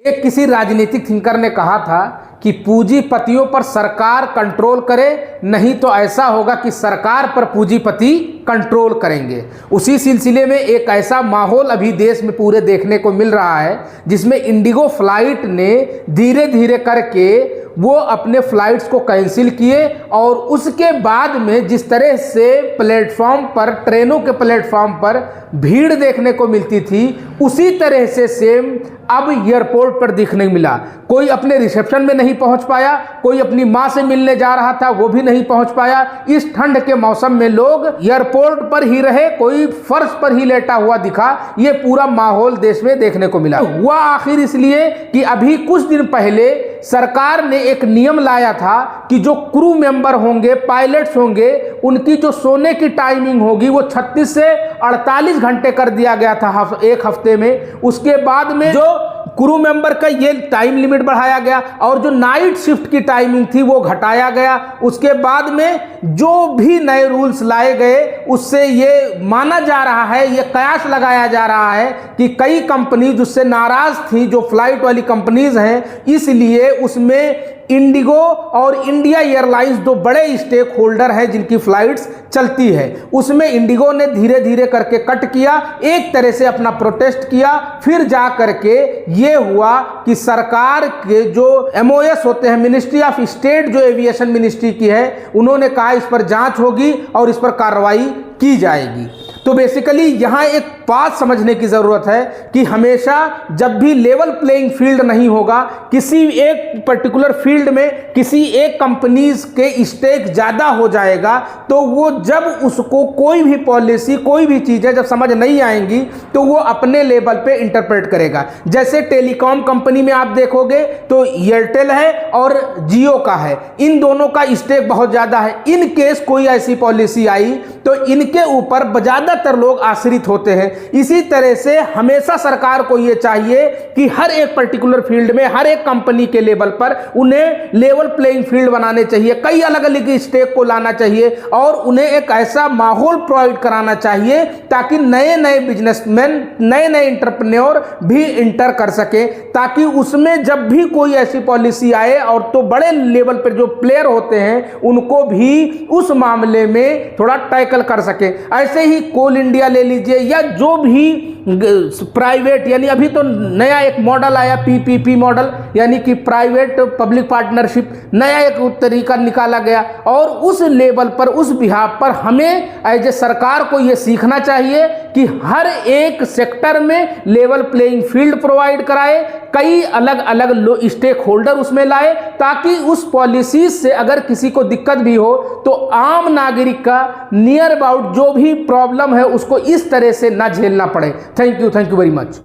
एक किसी राजनीतिक थिंकर ने कहा था कि पूंजीपतियों पर सरकार कंट्रोल करे, नहीं तो ऐसा होगा कि सरकार पर पूंजीपति कंट्रोल करेंगे। उसी सिलसिले में एक ऐसा माहौल अभी देश में पूरे देखने को मिल रहा है जिसमें इंडिगो फ्लाइट ने धीरे धीरे करके वो अपने फ्लाइट्स को कैंसिल किए और उसके बाद में जिस तरह से प्लेटफॉर्म पर, ट्रेनों के प्लेटफॉर्म पर भीड़ देखने को मिलती थी, उसी तरह से सेम अब एयरपोर्ट पर दिखने मिला। कोई अपने रिसेप्शन में नहीं पहुंच पाया, कोई अपनी मां से मिलने जा रहा था वो भी नहीं पहुंच पाया। इस ठंड के मौसम में लोग एयरपोर्ट पर ही रहे, कोई फर्श पर ही लेटा हुआ दिखा। ये पूरा माहौल देश में देखने को मिला। हुआ आखिर इसलिए कि अभी कुछ दिन पहले सरकार ने एक नियम लाया था कि जो क्रू मेंबर होंगे, पायलट्स होंगे, उनकी जो सोने की टाइमिंग होगी वो 36 से 48 घंटे कर दिया गया था एक हफ्ते में। उसके बाद में जो क्रू मेंबर का ये टाइम लिमिट बढ़ाया गया और जो नाइट शिफ्ट की टाइमिंग थी वो घटाया गया। उसके बाद में जो भी नए रूल्स लाए गए उससे ये माना जा रहा है, ये कयास लगाया जा रहा है कि कई कंपनीज उससे नाराज थी, जो फ्लाइट वाली कंपनीज हैं, इसलिए उसमें इंडिगो और इंडिया एयरलाइंस दो बड़े स्टेक होल्डर हैं जिनकी फ्लाइट्स चलती है, उसमें इंडिगो ने धीरे धीरे करके कट किया, एक तरह से अपना प्रोटेस्ट किया। फिर जा करके ये हुआ कि सरकार के जो MOS होते हैं, मिनिस्ट्री ऑफ स्टेट जो एविएशन मिनिस्ट्री की है, उन्होंने कहा इस पर जांच होगी और इस पर कार्रवाई की जाएगी। तो बेसिकली यहाँ एक बात समझने की ज़रूरत है कि हमेशा जब भी लेवल प्लेइंग फील्ड नहीं होगा, किसी एक पर्टिकुलर फील्ड में किसी एक कंपनीज के स्टेक ज़्यादा हो जाएगा, तो वो जब उसको कोई भी पॉलिसी, कोई भी चीज़ें जब समझ नहीं आएंगी तो वो अपने लेवल पे इंटरप्रेट करेगा। जैसे टेलीकॉम कंपनी में आप देखोगे तो एयरटेल है और जियो का है, इन दोनों का स्टेक बहुत ज़्यादा है। इन केस कोई ऐसी पॉलिसी आई तो इनके ऊपर ज़्यादातर लोग आश्रित होते हैं। इसी तरह से हमेशा सरकार को यह चाहिए कि हर एक पर्टिकुलर फील्ड में, हर एक कंपनी के लेवल पर उन्हें लेवल प्लेइंग फील्ड बनाने चाहिए, कई अलग अलग स्टेक को लाना चाहिए और उन्हें एक ऐसा माहौल प्रोवाइड कराना चाहिए ताकि नए नए बिजनेसमैन, नए नए एंटरप्रेन्योर भी इंटर कर सके, ताकि उसमें जब भी कोई ऐसी पॉलिसी आए और तो बड़े लेवल पर जो प्लेयर होते हैं उनको भी उस मामले में थोड़ा टैकल कर सके। ऐसे ही कोल इंडिया ले लीजिए या जो भी प्राइवेट, यानी अभी तो नया एक मॉडल आया PPP मॉडल, यानी कि प्राइवेट पब्लिक पार्टनरशिप, नया एक तरीका निकाला गया और उस लेवल पर, उस बिहाफ पर हमें एज ए सरकार को यह सीखना चाहिए कि हर एक सेक्टर में लेवल प्लेइंग फील्ड प्रोवाइड कराए, कई अलग अलग स्टेक होल्डर उसमें लाए, ताकि उस पॉलिसी से अगर किसी को दिक्कत भी हो तो आम नागरिक का नियर अबाउट जो भी प्रॉब्लम है उसको इस तरह से ना झेलना पड़े। Thank you very much.